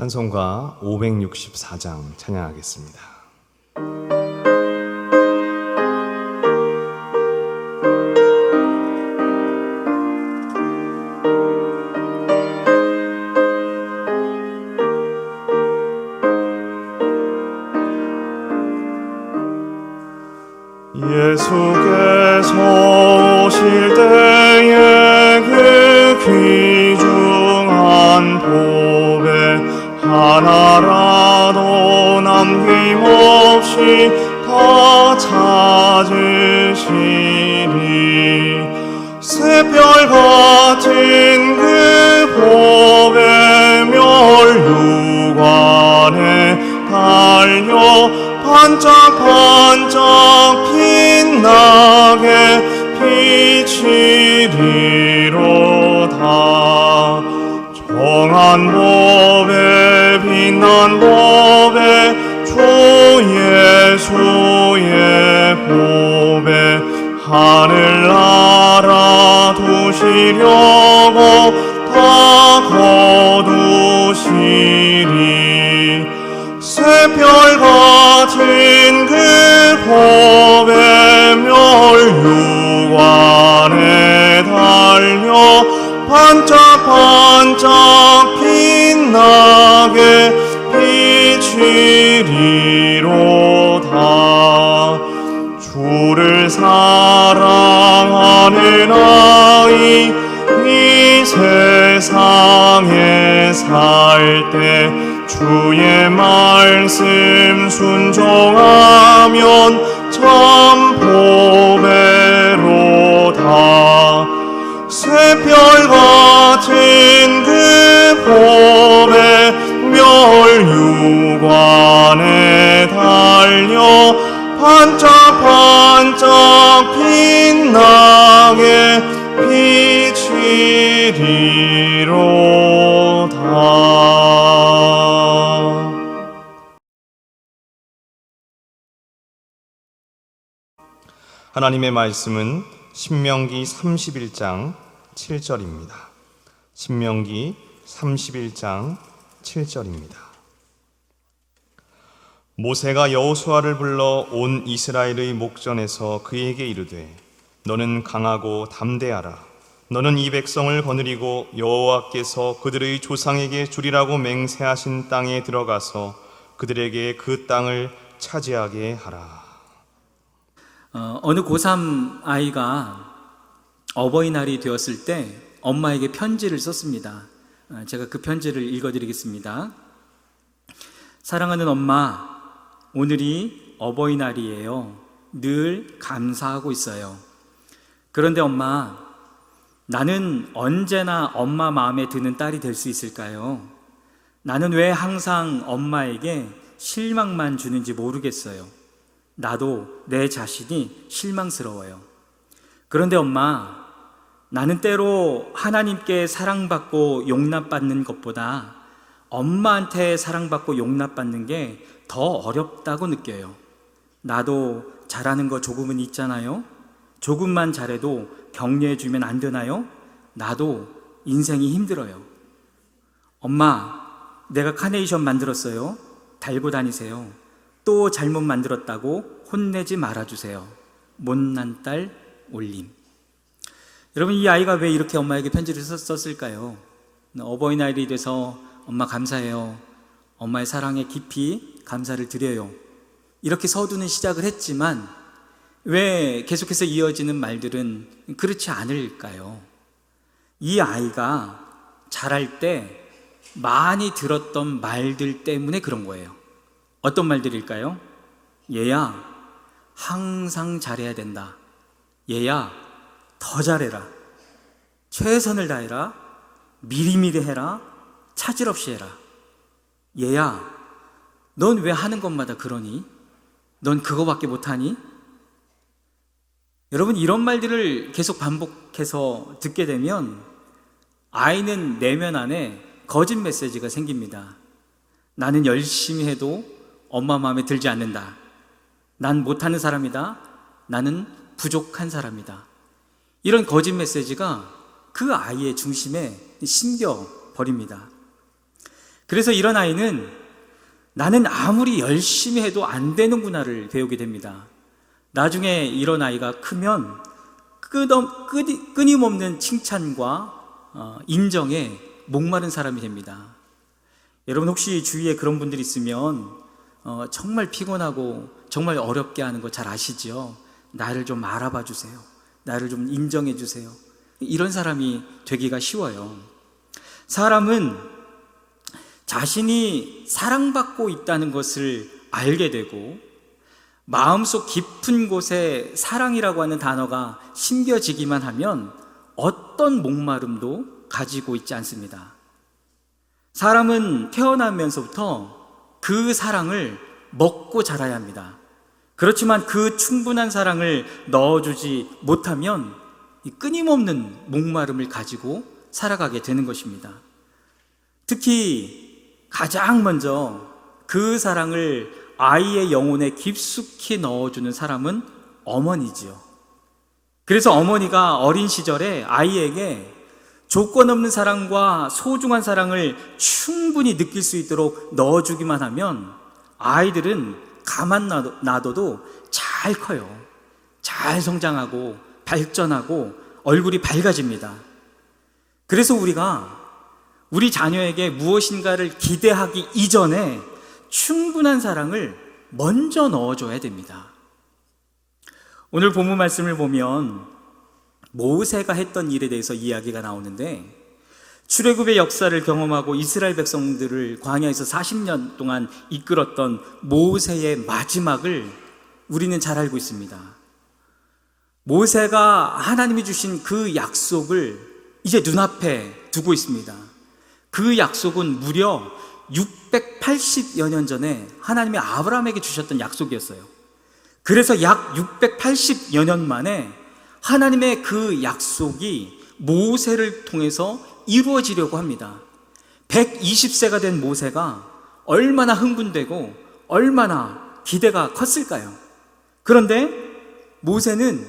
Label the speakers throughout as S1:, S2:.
S1: 찬송가 564장 찬양하겠습니다.
S2: 예수께서 오실 때에 그 귀중한 보배 하나라도 남김없이 다 찾으시니 새별 같은 그 보배 멸류관에 달려 반짝반짝 빛나게 비치리로다. 정한 법에 빛난 법에 주 예수의 법에 하늘나라 두시려고 다 거두시리. 새별 같은 그 법에 멸류관에 달려 반짝반짝 빛나게 비치리로다. 주를 사랑하는 아이 이 세상에 살 때 주의 말씀 순종하면 참 보배로다. 새별 같은 그 법에 멸류관에 달려 반짝반짝 빛나게 비치리로다.
S1: 하나님의 말씀은 신명기 31장 7절입니다. 신명기 31장 7절입니다. 모세가 여호수아를 불러 온 이스라엘의 목전에서 그에게 이르되 너는 강하고 담대하라. 너는 이 백성을 거느리고 여호와께서 그들의 조상에게 주리라고 맹세하신 땅에 들어가서 그들에게 그 땅을 차지하게 하라.
S3: 어느 고3 아이가 어버이날이 되었을 때 엄마에게 편지를 썼습니다. 제가 그 편지를 읽어드리겠습니다. 사랑하는 엄마, 오늘이 어버이날이에요. 늘 감사하고 있어요. 그런데 엄마, 나는 언제나 엄마 마음에 드는 딸이 될 수 있을까요? 나는 왜 항상 엄마에게 실망만 주는지 모르겠어요. 나도 내 자신이 실망스러워요. 그런데 엄마, 나는 때로 하나님께 사랑받고 용납받는 것보다 엄마한테 사랑받고 용납받는 게 더 어렵다고 느껴요. 나도 잘하는 거 조금은 있잖아요. 조금만 잘해도 격려해주면 안 되나요? 나도 인생이 힘들어요. 엄마, 내가 카네이션 만들었어요. 달고 다니세요. 또 잘못 만들었다고 혼내지 말아주세요. 못난 딸 올림. 여러분, 이 아이가 왜 이렇게 엄마에게 편지를 썼을까요? 어버이날이 돼서 엄마 감사해요. 엄마의 사랑에 깊이 감사를 드려요. 이렇게 서두는 시작을 했지만 왜 계속해서 이어지는 말들은 그렇지 않을까요? 이 아이가 자랄 때 많이 들었던 말들 때문에 그런 거예요. 어떤 말들일까요? 얘야, 항상 잘해야 된다. 얘야, 더 잘해라. 최선을 다해라. 미리미리 해라. 차질 없이 해라. 얘야, 넌 왜 하는 것마다 그러니? 넌 그거밖에 못하니? 여러분, 이런 말들을 계속 반복해서 듣게 되면 아이는 내면 안에 거짓 메시지가 생깁니다. 나는 열심히 해도 엄마 마음에 들지 않는다. 난 못하는 사람이다. 나는 부족한 사람이다. 이런 거짓 메시지가 그 아이의 중심에 심겨 버립니다. 그래서 이런 아이는 나는 아무리 열심히 해도 안 되는구나를 배우게 됩니다. 나중에 이런 아이가 크면 끊임없는 칭찬과 인정에 목마른 사람이 됩니다. 여러분 혹시 주위에 그런 분들이 있으면 정말 피곤하고 정말 어렵게 하는 거 잘 아시죠? 나를 좀 알아봐 주세요. 나를 좀 인정해 주세요. 이런 사람이 되기가 쉬워요. 사람은 자신이 사랑받고 있다는 것을 알게 되고 마음속 깊은 곳에 사랑이라고 하는 단어가 심겨지기만 하면 어떤 목마름도 가지고 있지 않습니다. 사람은 태어나면서부터 그 사랑을 먹고 자라야 합니다. 그렇지만 그 충분한 사랑을 넣어주지 못하면 이 끊임없는 목마름을 가지고 살아가게 되는 것입니다. 특히 가장 먼저 그 사랑을 아이의 영혼에 깊숙이 넣어주는 사람은 어머니지요. 그래서 어머니가 어린 시절에 아이에게 조건 없는 사랑과 소중한 사랑을 충분히 느낄 수 있도록 넣어주기만 하면 아이들은 가만 놔둬도 잘 커요. 잘 성장하고 발전하고 얼굴이 밝아집니다. 그래서 우리가 우리 자녀에게 무엇인가를 기대하기 이전에 충분한 사랑을 먼저 넣어줘야 됩니다. 오늘 본문 말씀을 보면 모세가 했던 일에 대해서 이야기가 나오는데, 출애굽의 역사를 경험하고 이스라엘 백성들을 광야에서 40년 동안 이끌었던 모세의 마지막을 우리는 잘 알고 있습니다. 모세가 하나님이 주신 그 약속을 이제 눈앞에 두고 있습니다. 그 약속은 무려 680여 년 전에 하나님이 아브라함에게 주셨던 약속이었어요. 그래서 약 680여 년 만에 하나님의 그 약속이 모세를 통해서 이루어지려고 합니다. 120세가 된 모세가 얼마나 흥분되고 얼마나 기대가 컸을까요? 그런데 모세는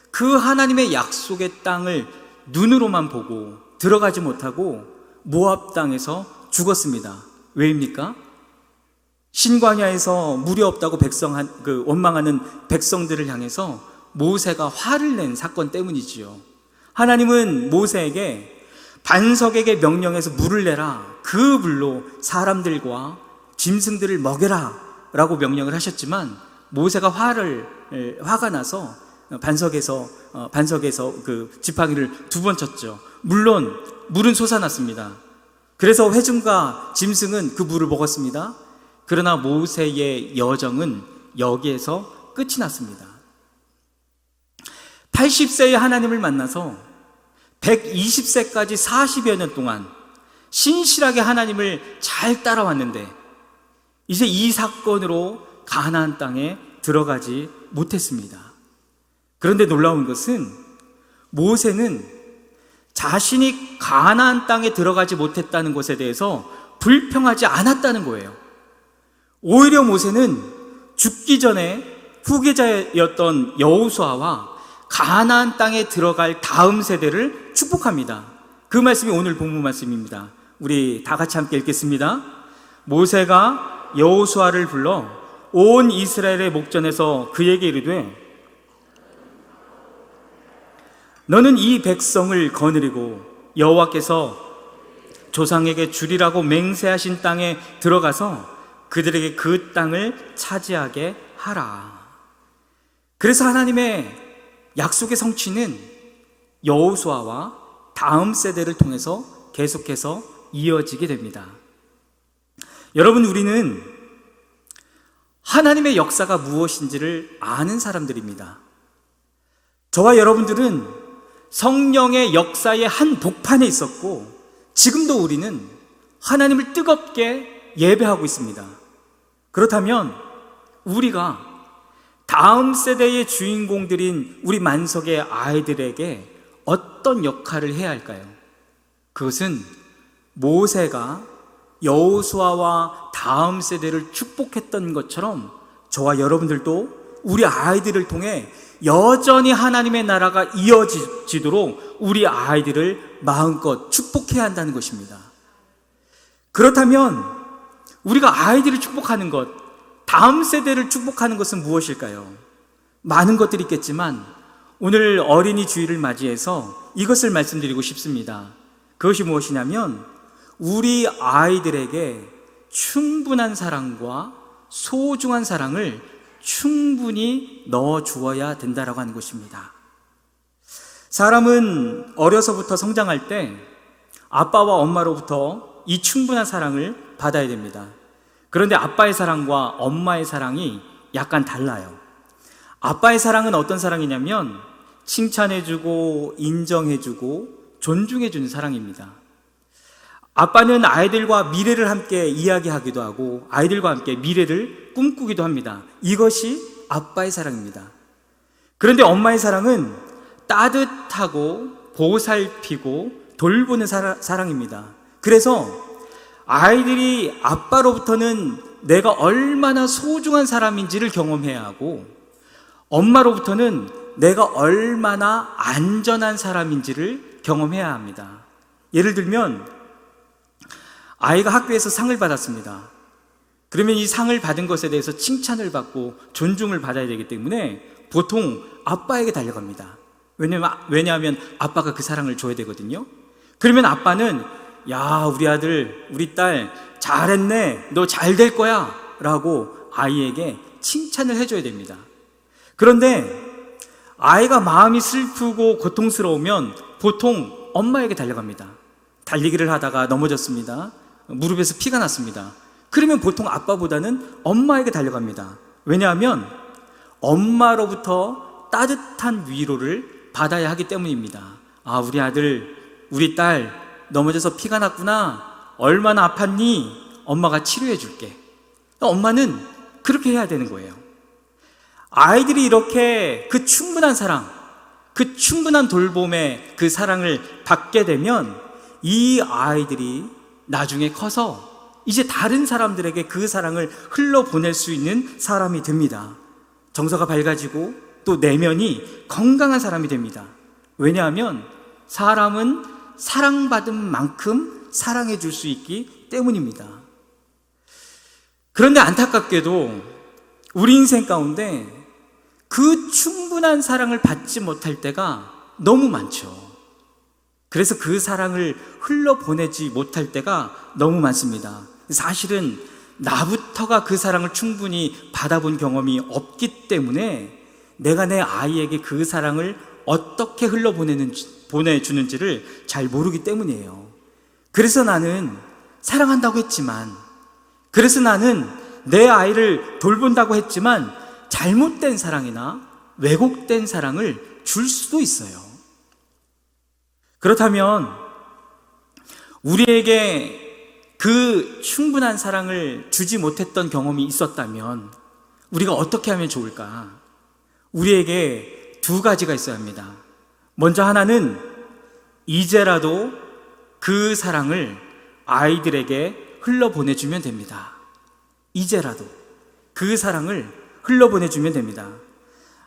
S3: 그 하나님의 약속의 땅을 눈으로만 보고 들어가지 못하고 모압 땅에서 죽었습니다. 왜입니까? 신광야에서 물이 없다고 원망하는 백성들을 향해서 모세가 화를 낸 사건 때문이지요. 하나님은 모세에게 반석에게 명령해서 물을 내라, 그 물로 사람들과 짐승들을 먹여라 라고 명령을 하셨지만 모세가 화가 나서 반석에서 그 지팡이를 2번 쳤죠. 물론 물은 솟아났습니다. 그래서 회중과 짐승은 그 물을 먹었습니다. 그러나 모세의 여정은 여기에서 끝이 났습니다. 80세에 하나님을 만나서 120세까지 40여 년 동안 신실하게 하나님을 잘 따라왔는데 이제 이 사건으로 가나안 땅에 들어가지 못했습니다. 그런데 놀라운 것은 모세는 자신이 가나안 땅에 들어가지 못했다는 것에 대해서 불평하지 않았다는 거예요. 오히려 모세는 죽기 전에 후계자였던 여호수아와 가나안 땅에 들어갈 다음 세대를 축복합니다. 그 말씀이 오늘 본문 말씀입니다. 우리 다 같이 함께 읽겠습니다. 모세가 여호수아를 불러 온 이스라엘의 목전에서 그에게 이르되 너는 이 백성을 거느리고 여호와께서 조상에게 주리라고 맹세하신 땅에 들어가서 그들에게 그 땅을 차지하게 하라. 그래서 하나님의 약속의 성취는 여호수아와 다음 세대를 통해서 계속해서 이어지게 됩니다. 여러분, 우리는 하나님의 역사가 무엇인지를 아는 사람들입니다. 저와 여러분들은 성령의 역사의 한 복판에 있었고 지금도 우리는 하나님을 뜨겁게 예배하고 있습니다. 그렇다면 우리가 다음 세대의 주인공들인 우리 만석의 아이들에게 어떤 역할을 해야 할까요? 그것은 모세가 여호수아와 다음 세대를 축복했던 것처럼 저와 여러분들도 우리 아이들을 통해 여전히 하나님의 나라가 이어지도록 우리 아이들을 마음껏 축복해야 한다는 것입니다. 그렇다면 우리가 아이들을 축복하는 것, 다음 세대를 축복하는 것은 무엇일까요? 많은 것들이 있겠지만 오늘 어린이 주일을 맞이해서 이것을 말씀드리고 싶습니다. 그것이 무엇이냐면 우리 아이들에게 충분한 사랑과 소중한 사랑을 충분히 넣어 주어야 된다라고 하는 것입니다. 사람은 어려서부터 성장할 때 아빠와 엄마로부터 이 충분한 사랑을 받아야 됩니다. 그런데 아빠의 사랑과 엄마의 사랑이 약간 달라요. 아빠의 사랑은 어떤 사랑이냐면 칭찬해주고 인정해주고 존중해주는 사랑입니다. 아빠는 아이들과 미래를 함께 이야기하기도 하고 아이들과 함께 미래를 꿈꾸기도 합니다. 이것이 아빠의 사랑입니다. 그런데 엄마의 사랑은 따뜻하고 보살피고 돌보는 사랑입니다. 그래서 아이들이 아빠로부터는 내가 얼마나 소중한 사람인지를 경험해야 하고 엄마로부터는 내가 얼마나 안전한 사람인지를 경험해야 합니다. 예를 들면 아이가 학교에서 상을 받았습니다. 그러면 이 상을 받은 것에 대해서 칭찬을 받고 존중을 받아야 되기 때문에 보통 아빠에게 달려갑니다. 왜냐하면 아빠가 그 사랑을 줘야 되거든요. 그러면 아빠는 야, 우리 아들, 우리 딸 잘했네, 너 잘 될 거야 라고 아이에게 칭찬을 해줘야 됩니다. 그런데 아이가 마음이 슬프고 고통스러우면 보통 엄마에게 달려갑니다. 달리기를 하다가 넘어졌습니다. 무릎에서 피가 났습니다. 그러면 보통 아빠보다는 엄마에게 달려갑니다. 왜냐하면 엄마로부터 따뜻한 위로를 받아야 하기 때문입니다. 아, 우리 아들, 우리 딸 넘어져서 피가 났구나. 얼마나 아팠니? 엄마가 치료해 줄게. 엄마는 그렇게 해야 되는 거예요. 아이들이 이렇게 그 충분한 사랑, 그 충분한 돌봄의 그 사랑을 받게 되면 이 아이들이 나중에 커서 이제 다른 사람들에게 그 사랑을 흘러보낼 수 있는 사람이 됩니다. 정서가 밝아지고 또 내면이 건강한 사람이 됩니다. 왜냐하면 사람은 사랑받은 만큼 사랑해 줄 수 있기 때문입니다. 그런데 안타깝게도 우리 인생 가운데 그 충분한 사랑을 받지 못할 때가 너무 많죠. 그래서 그 사랑을 흘러보내지 못할 때가 너무 많습니다. 사실은 나부터가 그 사랑을 충분히 받아본 경험이 없기 때문에 내가 내 아이에게 그 사랑을 어떻게 보내주는지를 잘 모르기 때문이에요. 그래서 나는 사랑한다고 했지만, 그래서 나는 내 아이를 돌본다고 했지만 잘못된 사랑이나 왜곡된 사랑을 줄 수도 있어요. 그렇다면 우리에게 그 충분한 사랑을 주지 못했던 경험이 있었다면 우리가 어떻게 하면 좋을까? 우리에게 두 가지가 있어야 합니다. 먼저 하나는 이제라도 그 사랑을 아이들에게 흘러보내주면 됩니다. 이제라도 그 사랑을 흘러보내주면 됩니다.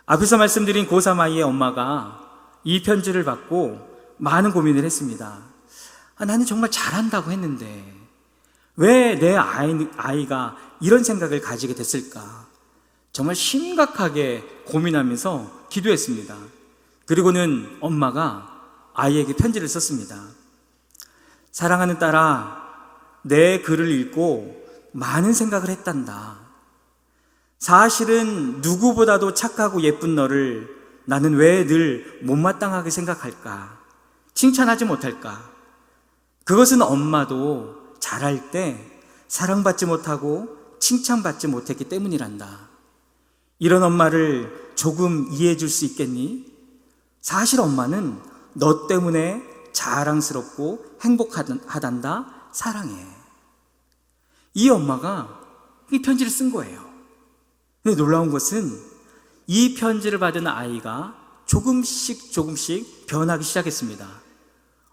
S3: 앞에서 말씀드린 고3 아이의 엄마가 이 편지를 받고 많은 고민을 했습니다. 나는 정말 잘한다고 했는데 왜 내 아이가 이런 생각을 가지게 됐을까? 정말 심각하게 고민하면서 기도했습니다. 그리고는 엄마가 아이에게 편지를 썼습니다. 사랑하는 딸아, 내 글을 읽고 많은 생각을 했단다. 사실은 누구보다도 착하고 예쁜 너를 나는 왜 늘 못마땅하게 생각할까? 칭찬하지 못할까? 그것은 엄마도 잘할 때 사랑받지 못하고 칭찬받지 못했기 때문이란다. 이런 엄마를 조금 이해해 줄 수 있겠니? 사실 엄마는 너 때문에 자랑스럽고 행복하단다. 사랑해. 이 엄마가 이 편지를 쓴 거예요. 근데 놀라운 것은 이 편지를 받은 아이가 조금씩 변하기 시작했습니다.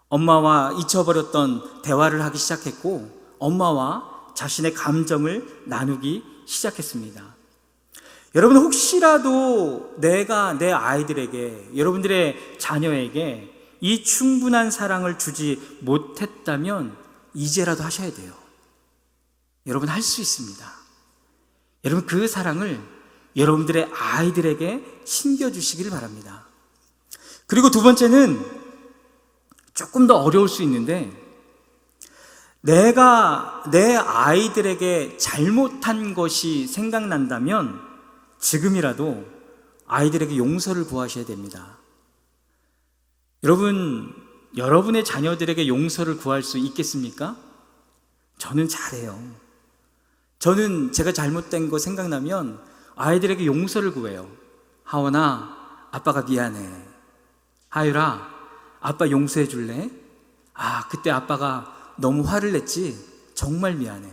S3: 엄마와 잊혀버렸던 대화를 하기 시작했고 엄마와 자신의 감정을 나누기 시작했습니다. 여러분, 혹시라도 내가 내 아이들에게, 여러분들의 자녀에게 이 충분한 사랑을 주지 못했다면 이제라도 하셔야 돼요. 여러분 할 수 있습니다. 여러분 그 사랑을 여러분들의 아이들에게 심겨주시기를 바랍니다. 그리고 두 번째는 조금 더 어려울 수 있는데, 내가 내 아이들에게 잘못한 것이 생각난다면 지금이라도 아이들에게 용서를 구하셔야 됩니다. 여러분, 여러분의 자녀들에게 용서를 구할 수 있겠습니까? 저는 잘해요. 저는 제가 잘못된 거 생각나면 아이들에게 용서를 구해요. 하원아, 아빠가 미안해. 하율아, 아빠 용서해 줄래? 그때 아빠가 너무 화를 냈지? 정말 미안해.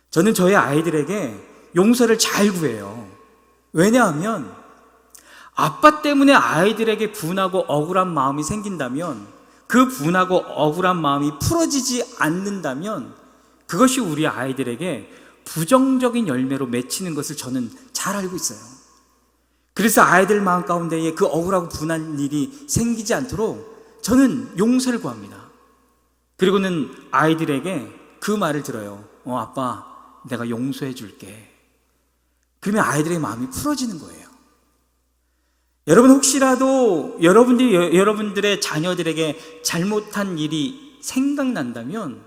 S3: 저는 저의 아이들에게 용서를 잘 구해요. 왜냐하면 아빠 때문에 아이들에게 분하고 억울한 마음이 생긴다면, 그 분하고 억울한 마음이 풀어지지 않는다면 그것이 우리 아이들에게 부정적인 열매로 맺히는 것을 저는 잘 알고 있어요. 그래서 아이들 마음 가운데에 그 억울하고 분한 일이 생기지 않도록 저는 용서를 구합니다. 그리고는 아이들에게 그 말을 들어요. 아빠, 내가 용서해 줄게. 그러면 아이들의 마음이 풀어지는 거예요. 여러분, 혹시라도 여러분들의 자녀들에게 잘못한 일이 생각난다면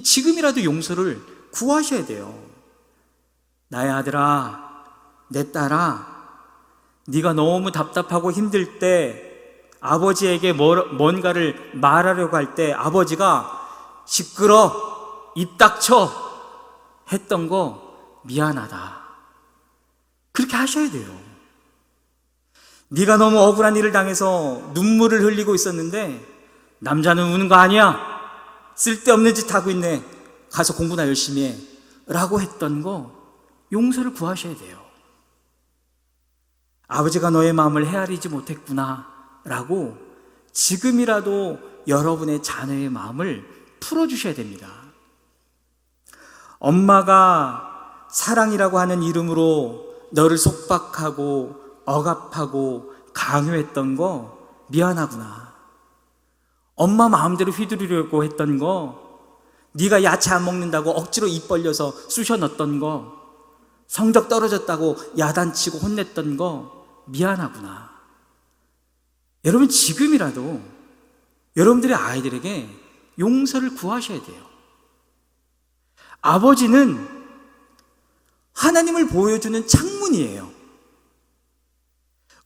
S3: 지금이라도 용서를 구하셔야 돼요. 나의 아들아, 내 딸아, 네가 너무 답답하고 힘들 때 아버지에게 뭔가를 말하려고 할 때 아버지가 시끄러, 입 닥쳐 했던 거 미안하다. 그렇게 하셔야 돼요. 네가 너무 억울한 일을 당해서 눈물을 흘리고 있었는데 남자는 우는 거 아니야. 쓸데없는 짓 하고 있네. 가서 공부나 열심히 해. 라고 했던 거 용서를 구하셔야 돼요. 아버지가 너의 마음을 헤아리지 못했구나 라고 지금이라도 여러분의 자녀의 마음을 풀어주셔야 됩니다. 엄마가 사랑이라고 하는 이름으로 너를 속박하고 억압하고 강요했던 거 미안하구나. 엄마 마음대로 휘두르려고 했던 거, 네가 야채 안 먹는다고 억지로 입 벌려서 쑤셔 넣었던 거, 성적 떨어졌다고 야단치고 혼냈던 거 미안하구나. 여러분, 지금이라도 여러분들의 아이들에게 용서를 구하셔야 돼요. 아버지는 하나님을 보여주는 창문이에요.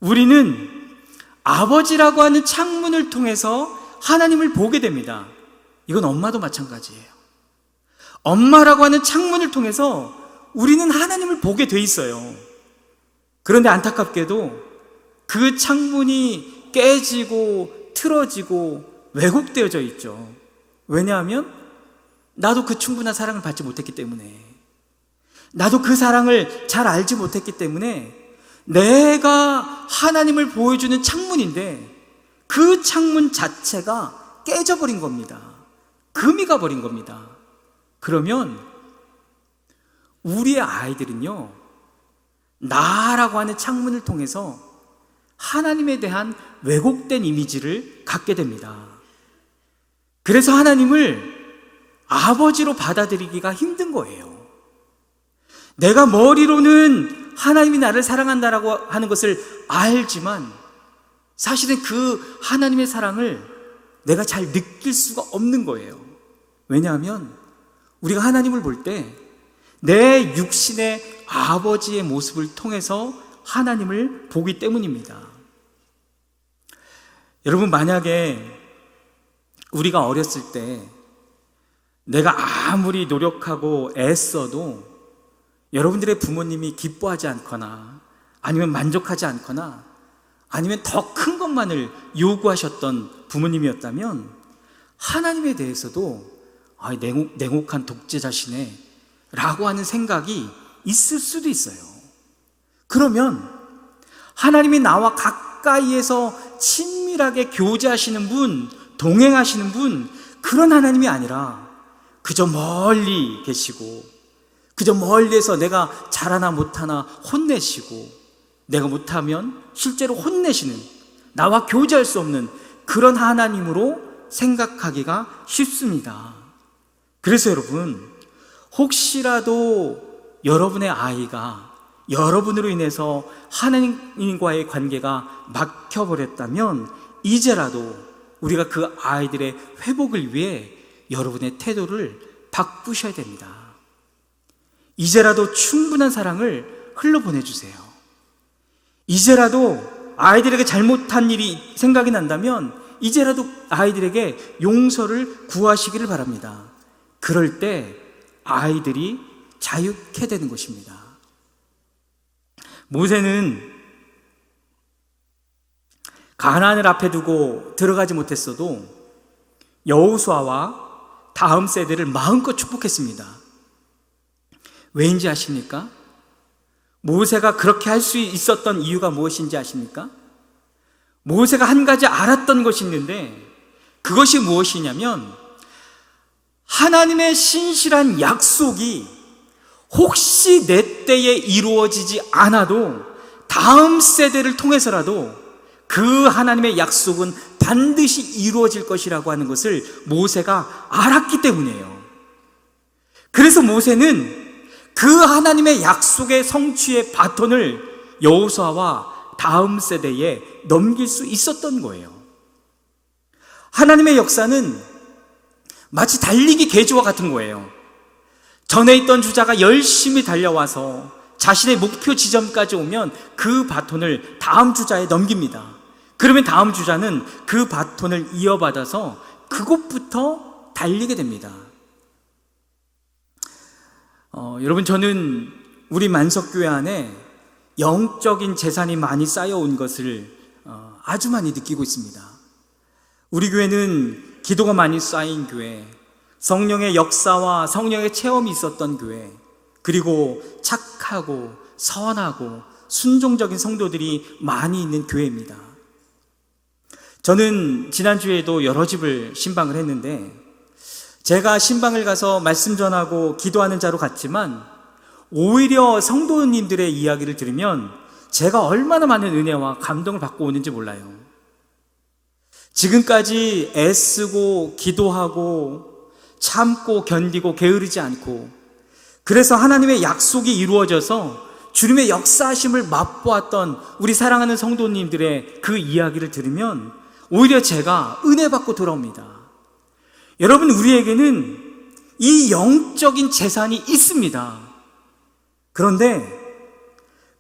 S3: 우리는 아버지라고 하는 창문을 통해서 하나님을 보게 됩니다. 이건 엄마도 마찬가지예요. 엄마라고 하는 창문을 통해서 우리는 하나님을 보게 돼 있어요. 그런데 안타깝게도 그 창문이 깨지고 틀어지고 왜곡되어져 있죠. 왜냐하면 나도 그 충분한 사랑을 받지 못했기 때문에, 나도 그 사랑을 잘 알지 못했기 때문에 내가 하나님을 보여주는 창문인데 그 창문 자체가 깨져버린 겁니다. 금이 가버린 겁니다. 그러면 우리의 아이들은요, 나라고 하는 창문을 통해서 하나님에 대한 왜곡된 이미지를 갖게 됩니다. 그래서 하나님을 아버지로 받아들이기가 힘든 거예요. 내가 머리로는 하나님이 나를 사랑한다라고 하는 것을 알지만 사실은 그 하나님의 사랑을 내가 잘 느낄 수가 없는 거예요. 왜냐하면 우리가 하나님을 볼 때 내 육신의 아버지의 모습을 통해서 하나님을 보기 때문입니다. 여러분, 만약에 우리가 어렸을 때 내가 아무리 노력하고 애써도 여러분들의 부모님이 기뻐하지 않거나 아니면 만족하지 않거나 아니면 더 큰 것만을 요구하셨던 부모님이었다면 하나님에 대해서도 냉혹한 독재자시네 라고 하는 생각이 있을 수도 있어요. 그러면 하나님이 나와 가까이에서 친밀하게 교제하시는 분, 동행하시는 분, 그런 하나님이 아니라 그저 멀리 계시고 그저 멀리에서 내가 잘하나 못하나 혼내시고 내가 못하면 실제로 혼내시는, 나와 교제할 수 없는 그런 하나님으로 생각하기가 쉽습니다. 그래서 여러분, 혹시라도 여러분의 아이가 여러분으로 인해서 하나님과의 관계가 막혀버렸다면 이제라도 우리가 그 아이들의 회복을 위해 여러분의 태도를 바꾸셔야 됩니다. 이제라도 충분한 사랑을 흘러보내주세요. 이제라도 아이들에게 잘못한 일이 생각이 난다면 이제라도 아이들에게 용서를 구하시기를 바랍니다. 그럴 때 아이들이 자유케 되는 것입니다. 모세는 가나안을 앞에 두고 들어가지 못했어도 여호수아와 다음 세대를 마음껏 축복했습니다. 왜인지 아십니까? 모세가 그렇게 할 수 있었던 이유가 무엇인지 아십니까? 모세가 한 가지 알았던 것이 있는데 그것이 무엇이냐면 하나님의 신실한 약속이 혹시 내 때에 이루어지지 않아도 다음 세대를 통해서라도 그 하나님의 약속은 반드시 이루어질 것이라고 하는 것을 모세가 알았기 때문이에요. 그래서 모세는 그 하나님의 약속의 성취의 바톤을 여호수아와 다음 세대에 넘길 수 있었던 거예요. 하나님의 역사는 마치 달리기 계주와 같은 거예요. 전에 있던 주자가 열심히 달려와서 자신의 목표 지점까지 오면 그 바톤을 다음 주자에 넘깁니다. 그러면 다음 주자는 그 바톤을 이어받아서 그곳부터 달리게 됩니다. 여러분, 저는 우리 만석교회 안에 영적인 재산이 많이 쌓여온 것을 아주 많이 느끼고 있습니다. 우리 교회는 기도가 많이 쌓인 교회, 성령의 역사와 성령의 체험이 있었던 교회, 그리고 착하고 선하고 순종적인 성도들이 많이 있는 교회입니다. 저는 지난주에도 여러 집을 신방을 했는데 제가 신방을 가서 말씀 전하고 기도하는 자로 갔지만 오히려 성도님들의 이야기를 들으면 제가 얼마나 많은 은혜와 감동을 받고 오는지 몰라요. 지금까지 애쓰고 기도하고 참고 견디고 게으르지 않고 그래서 하나님의 약속이 이루어져서 주님의 역사하심을 맛보았던 우리 사랑하는 성도님들의 그 이야기를 들으면 오히려 제가 은혜 받고 돌아옵니다. 여러분, 우리에게는 이 영적인 재산이 있습니다. 그런데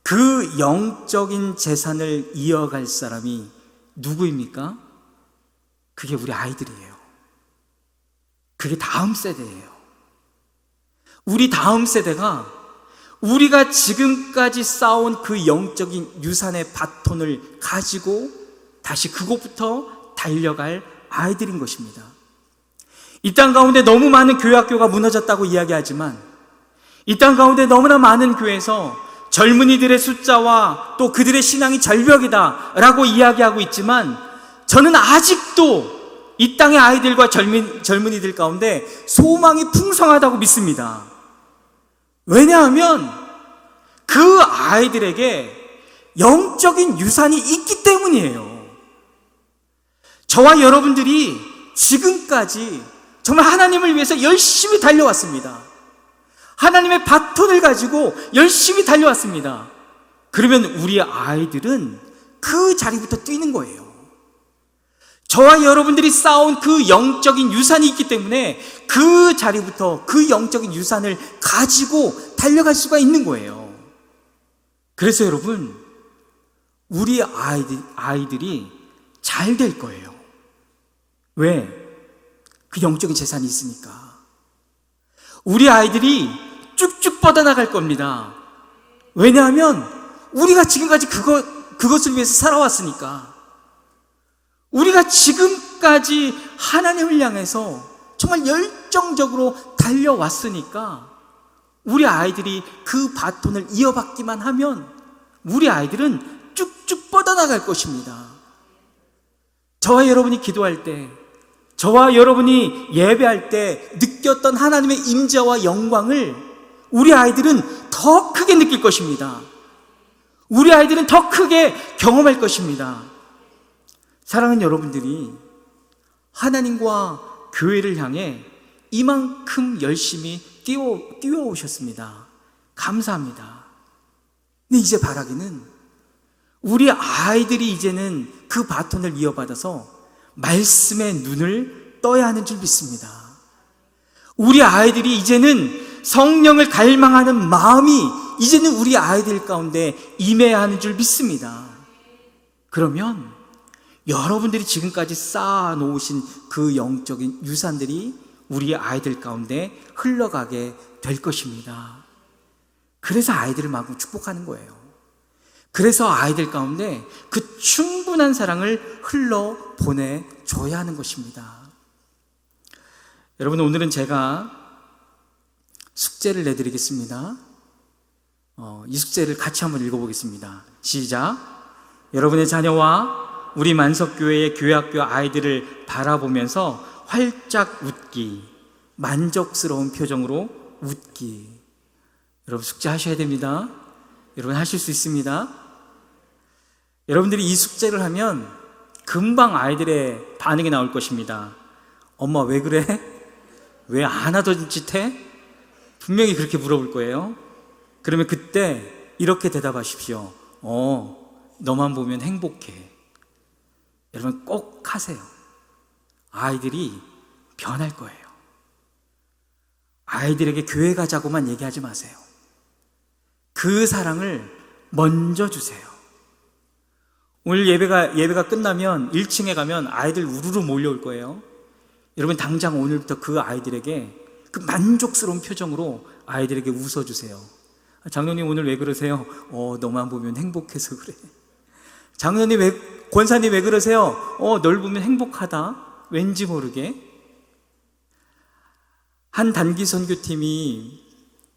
S3: 그 영적인 재산을 이어갈 사람이 누구입니까? 그게 우리 아이들이에요. 그게 다음 세대예요. 우리 다음 세대가 우리가 지금까지 쌓아온 그 영적인 유산의 바톤을 가지고 다시 그곳부터 달려갈 아이들인 것입니다. 이 땅 가운데 너무 많은 교회 학교가 무너졌다고 이야기하지만 이 땅 가운데 너무나 많은 교회에서 젊은이들의 숫자와 또 그들의 신앙이 절벽이다 라고 이야기하고 있지만 저는 아직도 이 땅의 아이들과 젊은이들 가운데 소망이 풍성하다고 믿습니다. 왜냐하면 그 아이들에게 영적인 유산이 있기 때문이에요. 저와 여러분들이 지금까지 정말 하나님을 위해서 열심히 달려왔습니다. 하나님의 바톤을 가지고 열심히 달려왔습니다. 그러면 우리 아이들은 그 자리부터 뛰는 거예요. 저와 여러분들이 쌓아온 그 영적인 유산이 있기 때문에 그 자리부터 그 영적인 유산을 가지고 달려갈 수가 있는 거예요. 그래서 여러분, 우리 아이들이 잘 될 거예요. 왜? 그 영적인 재산이 있으니까. 우리 아이들이 쭉쭉 뻗어나갈 겁니다. 왜냐하면 우리가 지금까지 그것을 위해서 살아왔으니까. 우리가 지금까지 하나님을 향해서 정말 열정적으로 달려왔으니까 우리 아이들이 그 바톤을 이어받기만 하면 우리 아이들은 쭉쭉 뻗어나갈 것입니다. 저와 여러분이 기도할 때, 저와 여러분이 예배할 때 느꼈던 하나님의 임재와 영광을 우리 아이들은 더 크게 느낄 것입니다. 우리 아이들은 더 크게 경험할 것입니다. 사랑하는 여러분들이 하나님과 교회를 향해 이만큼 열심히 띄워오셨습니다. 감사합니다. 근데 이제 바라기는 우리 아이들이 이제는 그 바톤을 이어받아서 말씀의 눈을 떠야 하는 줄 믿습니다. 우리 아이들이 이제는 성령을 갈망하는 마음이 이제는 우리 아이들 가운데 임해야 하는 줄 믿습니다. 그러면 여러분들이 지금까지 쌓아놓으신 그 영적인 유산들이 우리 아이들 가운데 흘러가게 될 것입니다. 그래서 아이들을 마구 축복하는 거예요. 그래서 아이들 가운데 그 충분한 사랑을 흘러 보내줘야 하는 것입니다. 여러분, 오늘은 제가 숙제를 내드리겠습니다. 이 숙제를 같이 한번 읽어보겠습니다. 시작. 여러분의 자녀와 우리 만석교회의 교회학교 아이들을 바라보면서 활짝 웃기, 만족스러운 표정으로 웃기. 여러분, 숙제하셔야 됩니다. 여러분, 하실 수 있습니다. 여러분들이 이 숙제를 하면 금방 아이들의 반응이 나올 것입니다. 엄마 왜 그래? 왜 안 하던 짓 해? 분명히 그렇게 물어볼 거예요. 그러면 그때 이렇게 대답하십시오. 너만 보면 행복해. 여러분, 꼭 하세요. 아이들이 변할 거예요. 아이들에게 교회 가자고만 얘기하지 마세요. 그 사랑을 먼저 주세요. 오늘 예배가 끝나면 1층에 가면 아이들 우르르 몰려올 거예요. 여러분, 당장 오늘부터 그 아이들에게 그 만족스러운 표정으로 아이들에게 웃어주세요. 장로님 오늘 왜 그러세요? 너만 보면 행복해서 그래. 장로님 권사님 왜 그러세요? 널 보면 행복하다. 왠지 모르게. 한 단기 선교팀이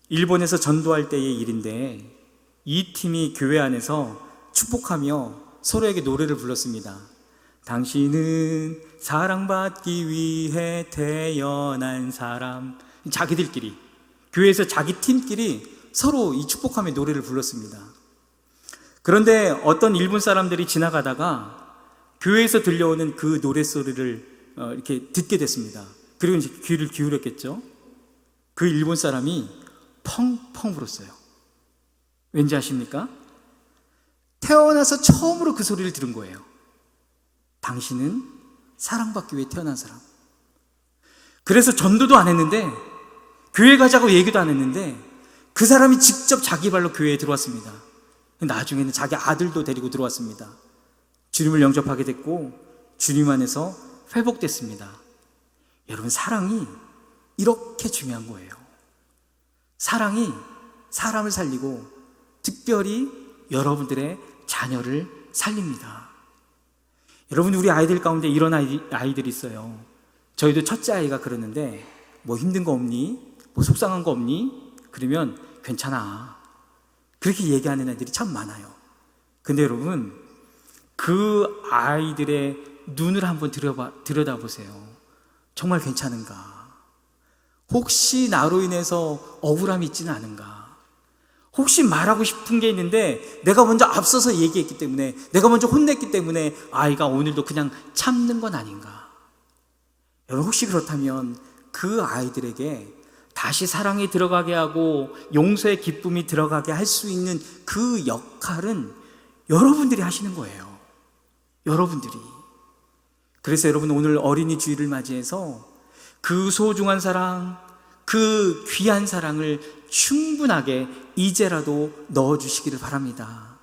S3: 일본에서 전도할 때의 일인데, 이 팀이 교회 안에서 축복하며 서로에게 노래를 불렀습니다. 당신은 사랑받기 위해 태어난 사람. 자기들끼리, 교회에서 자기 팀끼리 서로 이 축복하며 노래를 불렀습니다. 그런데 어떤 일본 사람들이 지나가다가 교회에서 들려오는 그 노래소리를 이렇게 듣게 됐습니다. 그리고 이제 귀를 기울였겠죠. 그 일본 사람이 펑펑 울었어요. 왠지 아십니까? 태어나서 처음으로 그 소리를 들은 거예요. 당신은 사랑받기 위해 태어난 사람. 그래서 전도도 안 했는데, 교회 가자고 얘기도 안 했는데, 그 사람이 직접 자기 발로 교회에 들어왔습니다. 나중에는 자기 아들도 데리고 들어왔습니다. 주님을 영접하게 됐고 주님 안에서 회복됐습니다. 여러분, 사랑이 이렇게 중요한 거예요. 사랑이 사람을 살리고 특별히 여러분들의 자녀를 살립니다. 여러분, 우리 아이들 가운데 이런 아이들이 있어요. 저희도 첫째 아이가 그러는데, 뭐 힘든 거 없니? 뭐 속상한 거 없니? 그러면 괜찮아. 그렇게 얘기하는 애들이 참 많아요. 근데 여러분, 그 아이들의 눈을 한번 들여다보세요. 정말 괜찮은가? 혹시 나로 인해서 억울함이 있지는 않은가? 혹시 말하고 싶은 게 있는데 내가 먼저 앞서서 얘기했기 때문에, 내가 먼저 혼냈기 때문에 아이가 오늘도 그냥 참는 건 아닌가? 여러분, 혹시 그렇다면 그 아이들에게 다시 사랑이 들어가게 하고 용서의 기쁨이 들어가게 할 수 있는 그 역할은 여러분들이 하시는 거예요. 여러분들이. 그래서 여러분, 오늘 어린이 주일을 맞이해서 그 소중한 사랑, 그 귀한 사랑을 충분하게 이제라도 넣어주시기를 바랍니다.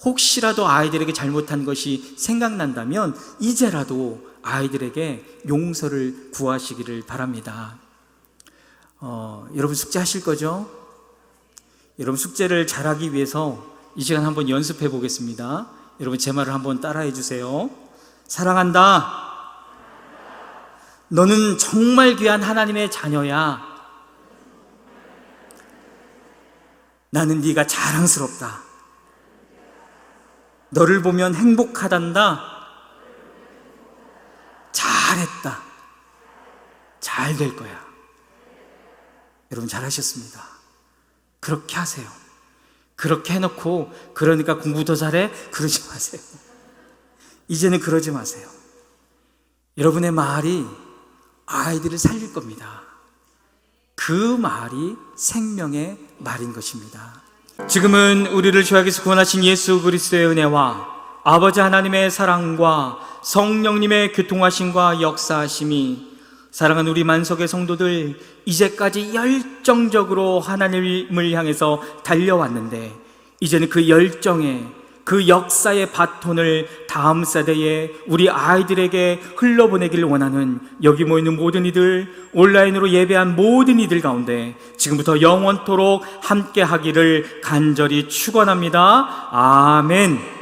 S3: 혹시라도 아이들에게 잘못한 것이 생각난다면 이제라도 아이들에게 용서를 구하시기를 바랍니다. 여러분, 숙제하실 거죠? 여러분, 숙제를 잘하기 위해서 이 시간 한번 연습해 보겠습니다. 여러분, 제 말을 한번 따라해 주세요. 사랑한다. 너는 정말 귀한 하나님의 자녀야. 나는 네가 자랑스럽다. 너를 보면 행복하단다. 잘했다. 잘 될 거야. 여러분, 잘하셨습니다. 그렇게 하세요. 그렇게 해놓고, 그러니까 공부 더 잘해? 그러지 마세요. 이제는 그러지 마세요. 여러분의 말이 아이들을 살릴 겁니다. 그 말이 생명의 말인 것입니다. 지금은 우리를 죄악에서 구원하신 예수 그리스도의 은혜와 아버지 하나님의 사랑과 성령님의 교통하심과 역사하심이 사랑하는 우리 만석의 성도들, 이제까지 열정적으로 하나님을 향해서 달려왔는데 이제는 그 열정에, 그 역사의 바톤을 다음 세대에 우리 아이들에게 흘러보내기를 원하는 여기 모이는 모든 이들, 온라인으로 예배한 모든 이들 가운데 지금부터 영원토록 함께 하기를 간절히 축원합니다. 아멘.